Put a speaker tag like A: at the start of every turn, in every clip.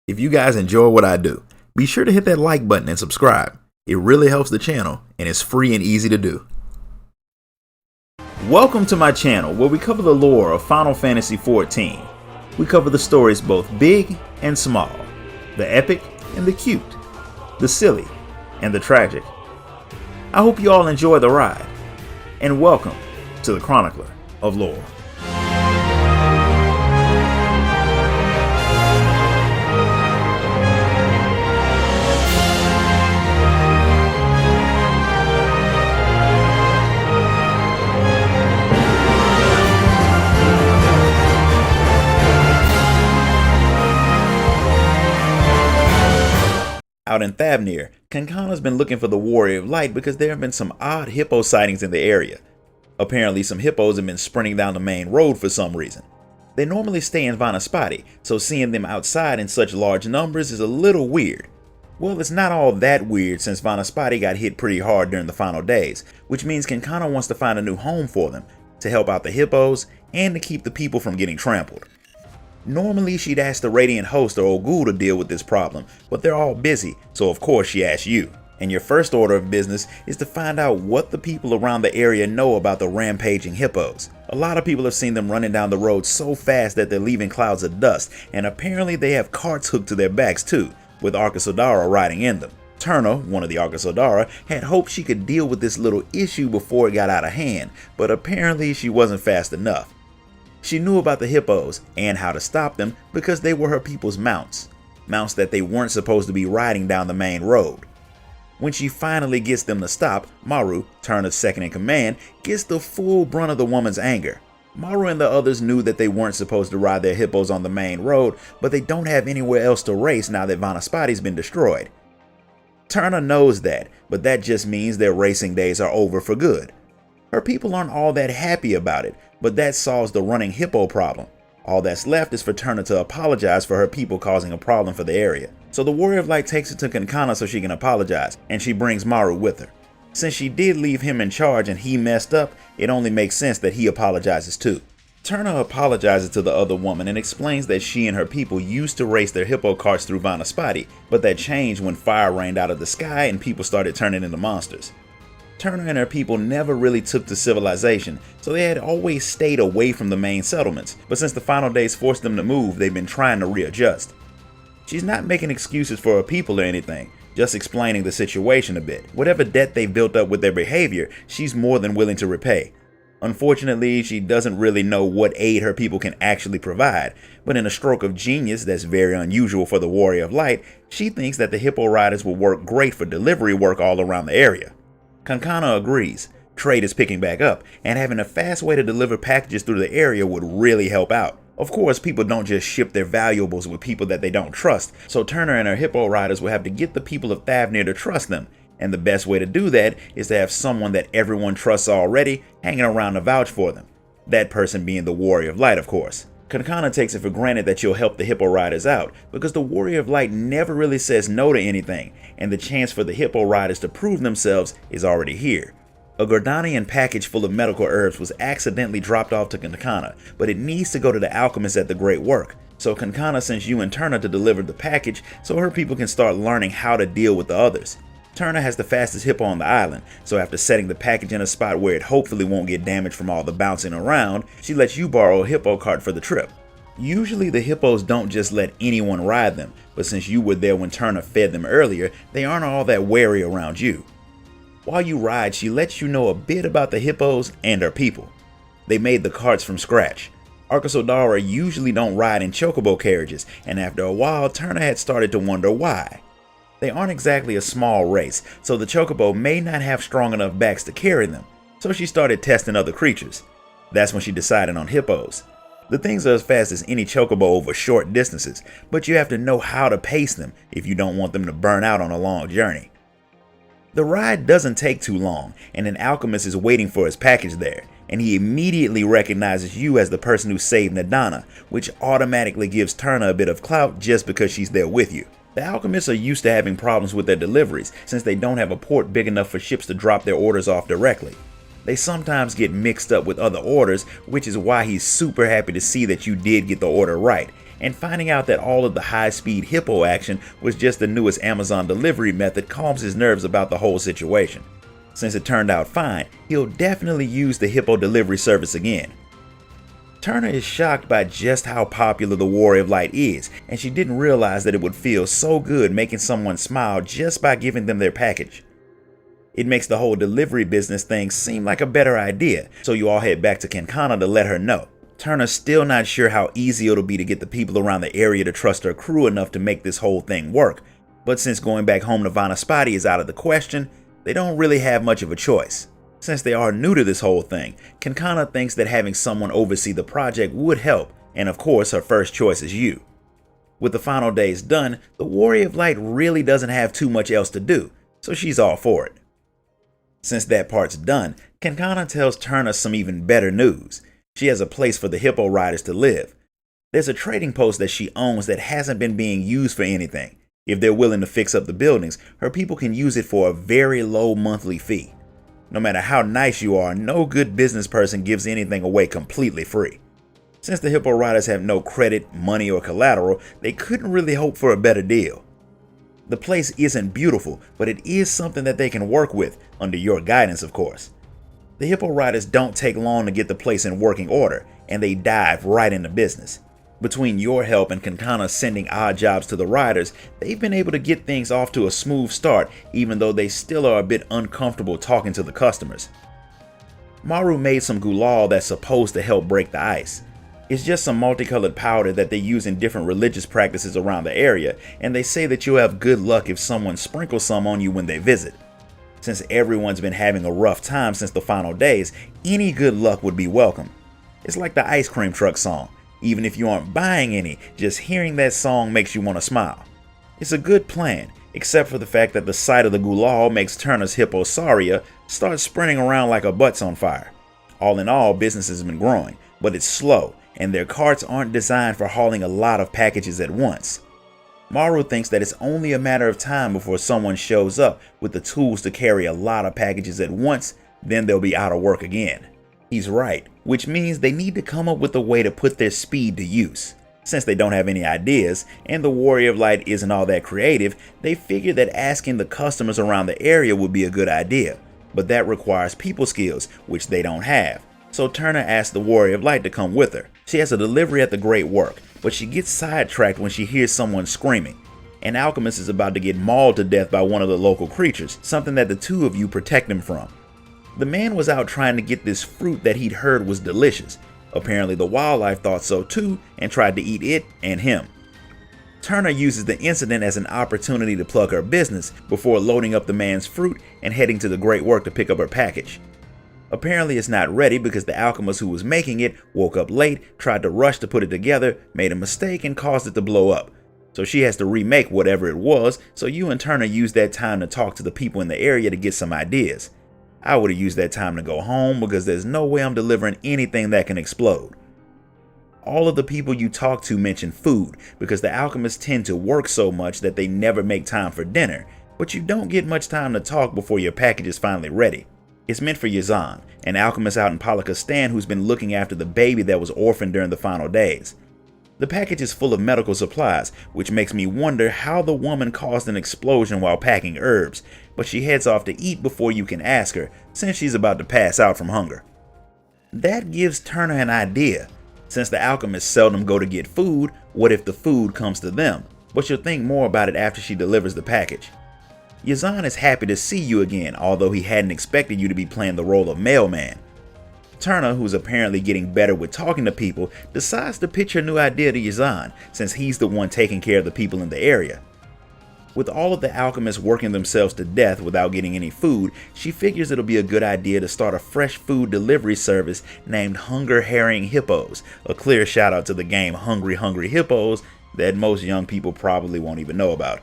A: If you guys enjoy what I do, be sure to hit that like button and subscribe. It really helps the channel and it's free and easy to do. Welcome to my channel where we cover the lore of Final Fantasy XIV. We cover the stories both big and small, the epic and the cute, the silly and the tragic. I hope you all enjoy the ride, and welcome to the Chronicler of Lore. Out in Thavnir, Kankana's been looking for the Warrior of Light because there have been some odd hippo sightings in the area. Apparently some hippos have been sprinting down the main road for some reason. They normally stay in Vanaspati, so seeing them outside in such large numbers is a little weird. Well, it's not all that weird since Vanaspati got hit pretty hard during the final days, which means Kankana wants to find a new home for them, to help out the hippos, and to keep the people from getting trampled. Normally she'd ask the Radiant Host or Ogul to deal with this problem, but they're all busy, so of course she asks you. And your first order of business is to find out what the people around the area know about the rampaging hippos. A lot of people have seen them running down the road so fast that they're leaving clouds of dust, and apparently they have carts hooked to their backs too, with Arkasodara riding in them. Turna, one of the Arkasodara, had hoped she could deal with this little issue before it got out of hand, but apparently she wasn't fast enough. She knew about the hippos and how to stop them because they were her people's mounts that they weren't supposed to be riding down the main road. When she finally gets them to stop, Maru, Turna's second in command, gets the full brunt of the woman's anger. Maru and the others knew that they weren't supposed to ride their hippos on the main road, but they don't have anywhere else to race now that Vanaspati's been destroyed. Turna knows that, but that just means their racing days are over for good. Her people aren't all that happy about it, but that solves the running hippo problem. All that's left is for Turna to apologize for her people causing a problem for the area. So the Warrior of Light takes it to Kankana so she can apologize, and she brings Maru with her. Since she did leave him in charge and he messed up, it only makes sense that he apologizes too. Turna apologizes to the other woman and explains that she and her people used to race their hippo carts through Vanaspati, but that changed when fire rained out of the sky and people started turning into monsters. Turna and her people never really took to civilization, so they had always stayed away from the main settlements, but since the final days forced them to move, they've been trying to readjust. She's not making excuses for her people or anything, just explaining the situation a bit. Whatever debt they've built up with their behavior, she's more than willing to repay. Unfortunately, she doesn't really know what aid her people can actually provide, but in a stroke of genius that's very unusual for the Warrior of Light, she thinks that the hippo riders will work great for delivery work all around the area. Kankana agrees. Trade is picking back up, and having a fast way to deliver packages through the area would really help out. Of course, people don't just ship their valuables with people that they don't trust, so Turna and her hippo riders will have to get the people of Thavnir to trust them, and the best way to do that is to have someone that everyone trusts already hanging around to vouch for them. That person being the Warrior of Light, of course. Kankana takes it for granted that she'll help the hippo riders out because the Warrior of Light never really says no to anything, and the chance for the hippo riders to prove themselves is already here. A Gordanian package full of medical herbs was accidentally dropped off to Kankana, but it needs to go to the alchemist at the Great Work, so Kankana sends you and Turna to deliver the package so her people can start learning how to deal with the others. Turna has the fastest hippo on the island, so after setting the package in a spot where it hopefully won't get damaged from all the bouncing around, she lets you borrow a hippo cart for the trip. Usually the hippos don't just let anyone ride them, but since you were there when Turna fed them earlier, they aren't all that wary around you. While you ride, she lets you know a bit about the hippos and her people. They made the carts from scratch. Arkasodara usually don't ride in chocobo carriages, and after a while Turna had started to wonder why. They aren't exactly a small race, so the chocobo may not have strong enough backs to carry them, so she started testing other creatures. That's when she decided on hippos. The things are as fast as any chocobo over short distances, but you have to know how to pace them if you don't want them to burn out on a long journey. The ride doesn't take too long, and an alchemist is waiting for his package there, and he immediately recognizes you as the person who saved Nadana, which automatically gives Turna a bit of clout just because she's there with you. The alchemists are used to having problems with their deliveries since they don't have a port big enough for ships to drop their orders off directly. They sometimes get mixed up with other orders, which is why he's super happy to see that you did get the order right, and finding out that all of the high-speed hippo action was just the newest Amazon delivery method calms his nerves about the whole situation. Since it turned out fine, he'll definitely use the hippo delivery service again. Turner is shocked by just how popular the Warrior of Light is, and she didn't realize that it would feel so good making someone smile just by giving them their package. It makes the whole delivery business thing seem like a better idea, so you all head back to Kankana to let her know. Turner's still not sure how easy it'll be to get the people around the area to trust her crew enough to make this whole thing work, but since going back home to Vanaspati is out of the question, they don't really have much of a choice. Since they are new to this whole thing, Kankana thinks that having someone oversee the project would help, and of course her first choice is you. With the final days done, the Warrior of Light really doesn't have too much else to do, so she's all for it. Since that part's done, Kankana tells Turner some even better news. She has a place for the hippo riders to live. There's a trading post that she owns that hasn't been being used for anything. If they're willing to fix up the buildings, her people can use it for a very low monthly fee. No matter how nice you are, no good business person gives anything away completely free. Since the hippo riders have no credit, money, or collateral, they couldn't really hope for a better deal. The place isn't beautiful, but it is something that they can work with, under your guidance of course. The hippo riders don't take long to get the place in working order, and they dive right into business. Between your help and Kankana sending odd jobs to the riders, they've been able to get things off to a smooth start, even though they still are a bit uncomfortable talking to the customers. Maru made some gulal that's supposed to help break the ice. It's just some multicolored powder that they use in different religious practices around the area, and they say that you'll have good luck if someone sprinkles some on you when they visit. Since everyone's been having a rough time since the final days, any good luck would be welcome. It's like the ice cream truck song. Even if you aren't buying any, just hearing that song makes you want to smile. It's a good plan, except for the fact that the sight of the gulal makes Turner's hipposauria start sprinting around like her butt's on fire. All in all, business has been growing, but it's slow, and their carts aren't designed for hauling a lot of packages at once. Maru thinks that it's only a matter of time before someone shows up with the tools to carry a lot of packages at once, then they'll be out of work again. He's right, which means they need to come up with a way to put their speed to use. Since they don't have any ideas, and the Warrior of Light isn't all that creative, they figured that asking the customers around the area would be a good idea, but that requires people skills, which they don't have. So Turner asks the Warrior of Light to come with her. She has a delivery at the Great Work, but she gets sidetracked when she hears someone screaming. An alchemist is about to get mauled to death by one of the local creatures, something that the two of you protect him from. The man was out trying to get this fruit that he'd heard was delicious. Apparently the wildlife thought so too and tried to eat it and him. Turner uses the incident as an opportunity to plug her business before loading up the man's fruit and heading to the Great Work to pick up her package. Apparently it's not ready because the alchemist who was making it woke up late, tried to rush to put it together, made a mistake and caused it to blow up. So she has to remake whatever it was, so you and Turner use that time to talk to the people in the area to get some ideas. I would have used that time to go home because there's no way I'm delivering anything that can explode. All of the people you talk to mention food because the alchemists tend to work so much that they never make time for dinner, but you don't get much time to talk before your package is finally ready. It's meant for Yazan, an alchemist out in Palakistan who's been looking after the baby that was orphaned during the final days. The package is full of medical supplies, which makes me wonder how the woman caused an explosion while packing herbs, but she heads off to eat before you can ask her, since she's about to pass out from hunger. That gives Turner an idea. Since the alchemists seldom go to get food, what if the food comes to them? But she'll think more about it after she delivers the package. Yazan is happy to see you again, although he hadn't expected you to be playing the role of mailman. Turner, who's apparently getting better with talking to people, decides to pitch her new idea to Yazan, since he's the one taking care of the people in the area. With all of the alchemists working themselves to death without getting any food, she figures it'll be a good idea to start a fresh food delivery service named Hunger Herring Hippos, a clear shout out to the game Hungry Hungry Hippos that most young people probably won't even know about.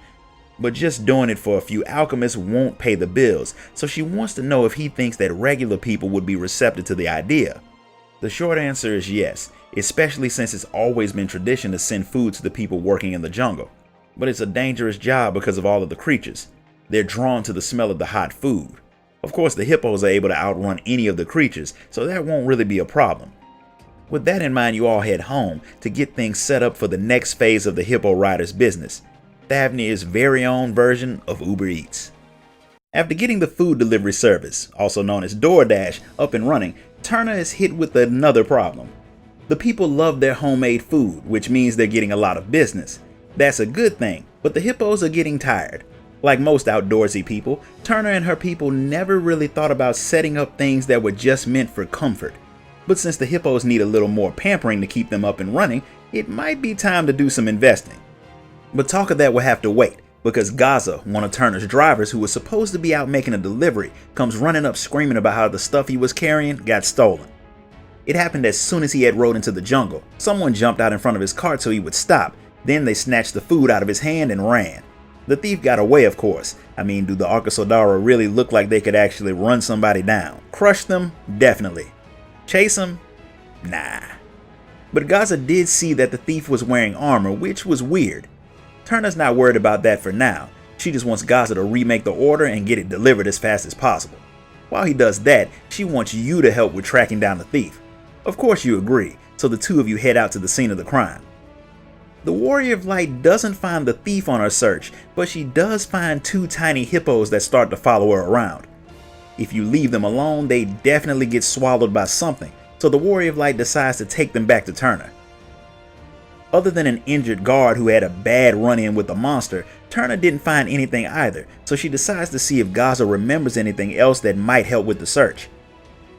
A: But just doing it for a few alchemists won't pay the bills, so she wants to know if he thinks that regular people would be receptive to the idea. The short answer is yes, especially since it's always been tradition to send food to the people working in the jungle. But it's a dangerous job because of all of the creatures. They're drawn to the smell of the hot food. Of course, the hippos are able to outrun any of the creatures, so that won't really be a problem. With that in mind, you all head home to get things set up for the next phase of the Hippo Rider's business, Thavnir's very own version of Uber Eats. After getting the food delivery service, also known as DoorDash, up and running, Turner is hit with another problem. The people love their homemade food, which means they're getting a lot of business. That's a good thing, but the hippos are getting tired. Like most outdoorsy people, Turner and her people never really thought about setting up things that were just meant for comfort. But since the hippos need a little more pampering to keep them up and running, it might be time to do some investing. But talk of that will have to wait, because Gaza, one of Turner's drivers who was supposed to be out making a delivery, comes running up screaming about how the stuff he was carrying got stolen. It happened as soon as he had rode into the jungle. Someone jumped out in front of his cart so he would stop, then they snatched the food out of his hand and ran. The thief got away, of course. I mean, do the Arkasodara really look like they could actually run somebody down? Crush them? Definitely. Chase them? Nah. But Gaza did see that the thief was wearing armor, which was weird. Turner's not worried about that for now. She just wants Gaza to remake the order and get it delivered as fast as possible. While he does that, she wants you to help with tracking down the thief. Of course you agree, so the two of you head out to the scene of the crime. The Warrior of Light doesn't find the thief on her search, but she does find two tiny hippos that start to follow her around. If you leave them alone, they definitely get swallowed by something, so the Warrior of Light decides to take them back to Turner. Other than an injured guard who had a bad run-in with the monster, Turner didn't find anything either, so she decides to see if Gaza remembers anything else that might help with the search.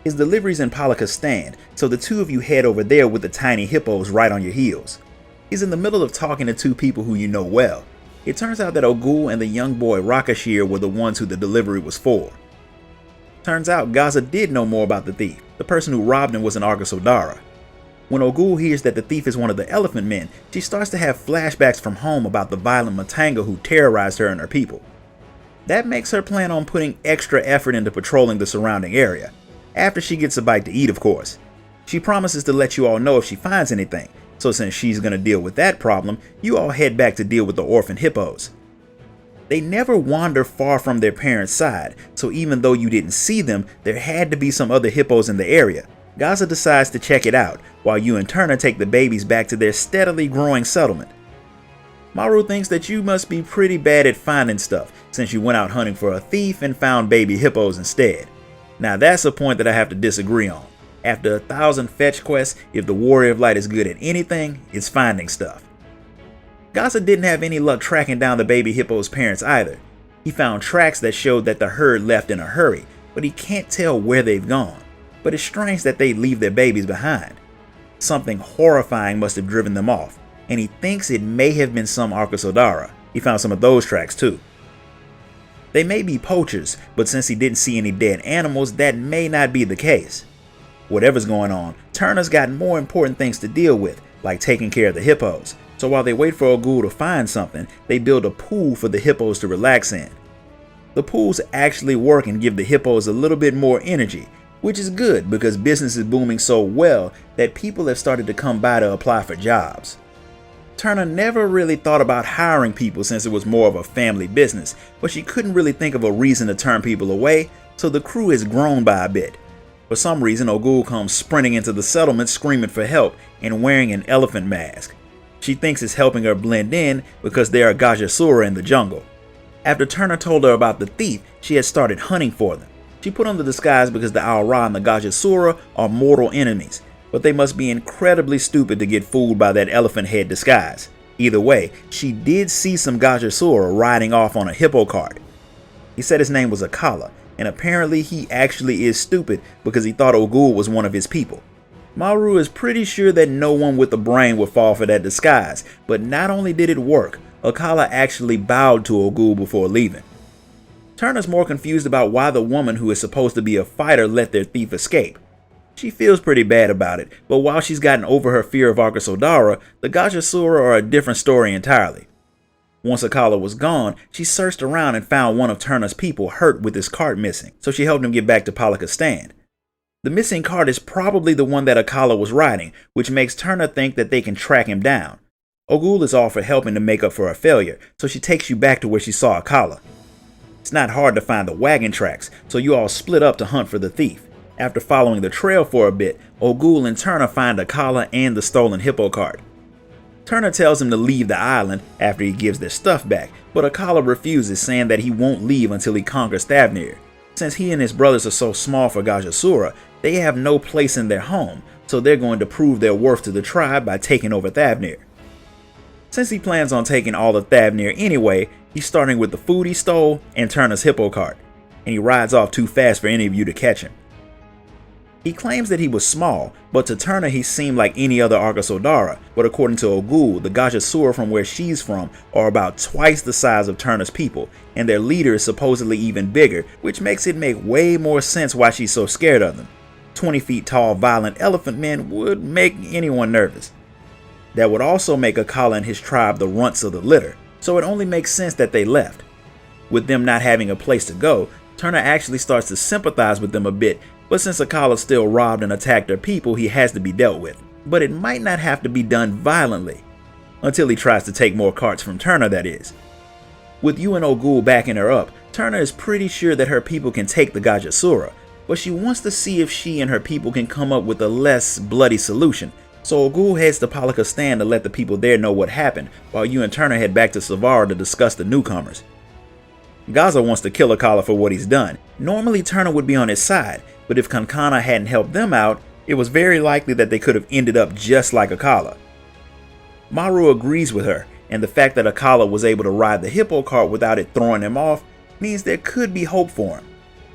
A: His delivery's in Pakistan, so the two of you head over there with the tiny hippos right on your heels. He's in the middle of talking to two people who you know well. It turns out that Ogul and the young boy Rakashir were the ones who the delivery was for. Turns out Gaza did know more about the thief. The person who robbed him was an Arkasodara. When Ogul hears that the thief is one of the elephant men, she starts to have flashbacks from home about the violent Matanga who terrorized her and her people. That makes her plan on putting extra effort into patrolling the surrounding area. After she gets a bite to eat, of course. She promises to let you all know if she finds anything, so since she's going to deal with that problem, you all head back to deal with the orphan hippos. They never wander far from their parents' side, so even though you didn't see them, there had to be some other hippos in the area. Gaza decides to check it out, while you and Turner take the babies back to their steadily growing settlement. Maru thinks that you must be pretty bad at finding stuff, since you went out hunting for a thief and found baby hippos instead. Now that's a point that I have to disagree on. After 1,000 fetch quests, if the Warrior of Light is good at anything, it's finding stuff. Gaza didn't have any luck tracking down the baby hippo's parents either. He found tracks that showed that the herd left in a hurry, but he can't tell where they've gone. But it's strange that they leave their babies behind. Something horrifying must have driven them off, and he thinks it may have been some Arkasodara. He found some of those tracks too. They may be poachers, but since he didn't see any dead animals, that may not be the case. Whatever's going on, Turner's got more important things to deal with, like taking care of the hippos. So while they wait for Ogul to find something, they build a pool for the hippos to relax in. The pools actually work and give the hippos a little bit more energy, which is good because business is booming so well that people have started to come by to apply for jobs. Turner never really thought about hiring people since it was more of a family business, but she couldn't really think of a reason to turn people away, so the crew has grown by a bit. For some reason, Ogul comes sprinting into the settlement screaming for help and wearing an elephant mask. She thinks it's helping her blend in because there are Gajasura in the jungle. After Turner told her about the thief, she had started hunting for them. She put on the disguise because the Aura and the Gajasura are mortal enemies, but they must be incredibly stupid to get fooled by that elephant head disguise. Either way, she did see some Gajasura riding off on a hippo cart. He said his name was Akala, and apparently he actually is stupid because he thought Ogul was one of his people. Maru is pretty sure that no one with a brain would fall for that disguise, but not only did it work, Akala actually bowed to Ogul before leaving. Turner's more confused about why the woman who is supposed to be a fighter let their thief escape. She feels pretty bad about it, but while she's gotten over her fear of Arkasodara, the Gajasura are a different story entirely. Once Akala was gone, she searched around and found one of Turner's people hurt with his cart missing, so she helped him get back to Pakistan. The missing cart is probably the one that Akala was riding, which makes Turner think that they can track him down. Ogul is all for helping to make up for her failure, so she takes you back to where she saw Akala. It's not hard to find the wagon tracks, so you all split up to hunt for the thief. After following the trail for a bit, Ogul and Turner find Akala and the stolen hippo cart. Turner tells him to leave the island after he gives their stuff back, but Akala refuses, saying that he won't leave until he conquers Thavnir. Since he and his brothers are so small for Gajasura, they have no place in their home, so they're going to prove their worth to the tribe by taking over Thavnir. Since he plans on taking all of Thavnir anyway, he's starting with the food he stole and Turner's hippo cart, and he rides off too fast for any of you to catch him. He claims that he was small, but to Turner he seemed like any other Arkasodara, but according to Ogul, the Gajasura from where she's from are about twice the size of Turner's people, and their leader is supposedly even bigger, which makes it make way more sense why she's so scared of them. 20 feet tall violent elephant men would make anyone nervous. That would also make Akala and his tribe the runts of the litter, so it only makes sense that they left. With them not having a place to go, Turner actually starts to sympathize with them a bit, but since Akala still robbed and attacked their people, he has to be dealt with. But it might not have to be done violently, until he tries to take more carts from Turner, that is. With you and Ogul backing her up, Turner is pretty sure that her people can take the Gajasura, but she wants to see if she and her people can come up with a less bloody solution. So Ogul heads to Palakistan to let the people there know what happened, while you and Turner head back to Savara to discuss the newcomers. Gaza wants to kill Akala for what he's done. Normally Turner would be on his side, but if Kankana hadn't helped them out, it was very likely that they could have ended up just like Akala. Maru agrees with her, and the fact that Akala was able to ride the hippo cart without it throwing him off means there could be hope for him.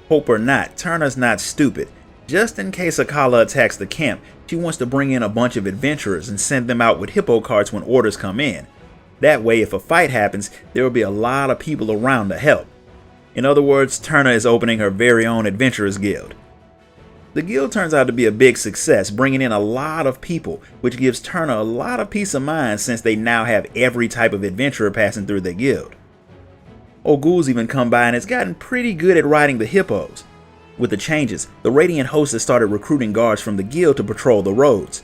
A: Hope or not, Turner's not stupid. Just in case Akala attacks the camp, she wants to bring in a bunch of adventurers and send them out with hippo carts when orders come in. That way, if a fight happens, there will be a lot of people around to help. In other words, Turner is opening her very own adventurers guild. The guild turns out to be a big success, bringing in a lot of people, which gives Turner a lot of peace of mind since they now have every type of adventurer passing through their guild. Ogul's even come by and has gotten pretty good at riding the hippos. With the changes, the Radiant host has started recruiting guards from the guild to patrol the roads.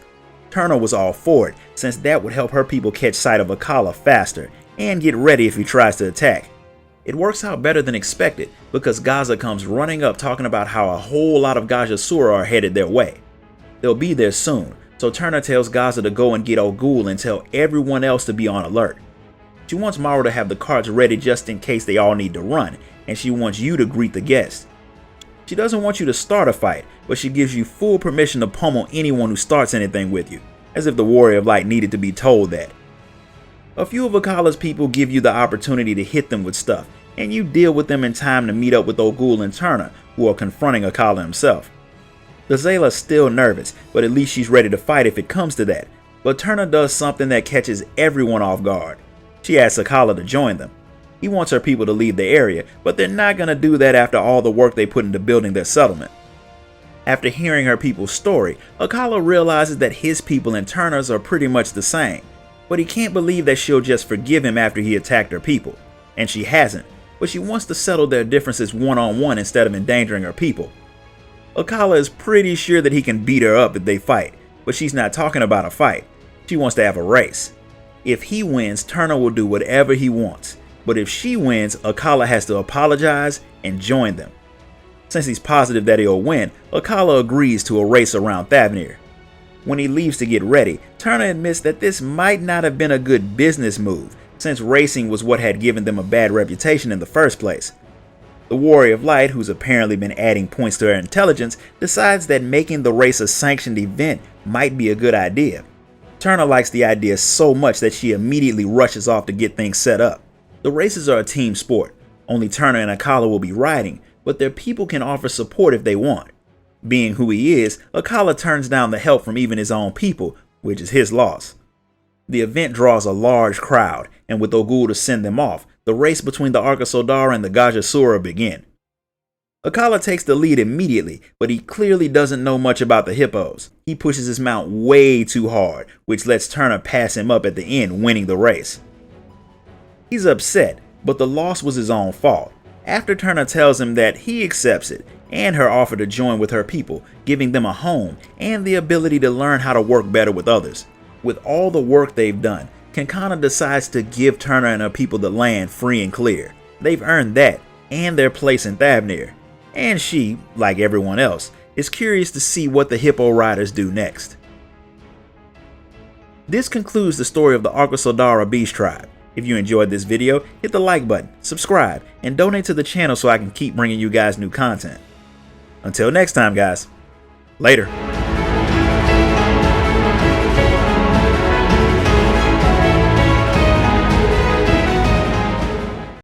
A: Turner was all for it, since that would help her people catch sight of Akala faster, and get ready if he tries to attack. It works out better than expected, because Gaza comes running up talking about how a whole lot of Gajasura are headed their way. They'll be there soon, so Turner tells Gaza to go and get Ogul and tell everyone else to be on alert. She wants Maru to have the carts ready just in case they all need to run, and she wants you to greet the guests. She doesn't want you to start a fight, but she gives you full permission to pummel anyone who starts anything with you, as if the Warrior of Light needed to be told that. A few of Akala's people give you the opportunity to hit them with stuff, and you deal with them in time to meet up with Ogul and Turner, who are confronting Akala himself. The Zayla's still nervous, but at least she's ready to fight if it comes to that, but Turner does something that catches everyone off guard. She asks Akala to join them. He wants her people to leave the area, but they're not going to do that after all the work they put into building their settlement. After hearing her people's story, Akala realizes that his people and Turner's are pretty much the same, but he can't believe that she'll just forgive him after he attacked her people. And she hasn't, but she wants to settle their differences one-on-one instead of endangering her people. Akala is pretty sure that he can beat her up if they fight, but she's not talking about a fight. She wants to have a race. If he wins, Turner will do whatever he wants. But if she wins, Akala has to apologize and join them. Since he's positive that he'll win, Akala agrees to a race around Thavnir. When he leaves to get ready, Turner admits that this might not have been a good business move, since racing was what had given them a bad reputation in the first place. The Warrior of Light, who's apparently been adding points to her intelligence, decides that making the race a sanctioned event might be a good idea. Turner likes the idea so much that she immediately rushes off to get things set up. The races are a team sport. Only Turner and Akala will be riding, but their people can offer support if they want. Being who he is, Akala turns down the help from even his own people, which is his loss. The event draws a large crowd, and with Ogul to send them off, the race between the Arkasodara and the Gajasura begin. Akala takes the lead immediately, but he clearly doesn't know much about the hippos. He pushes his mount way too hard, which lets Turner pass him up at the end, winning the race. He's upset, but the loss was his own fault. After Turner tells him that he accepts it, and her offer to join with her people, giving them a home and the ability to learn how to work better with others. With all the work they've done, Kankana decides to give Turner and her people the land free and clear. They've earned that, and their place in Thavnir. And she, like everyone else, It's curious to see what the hippo riders do next. This concludes the story of the Arkasodara Beast Tribe. If you enjoyed this video, hit the like button, subscribe, and donate to the channel so I can keep bringing you guys new content. Until next time, guys. Later.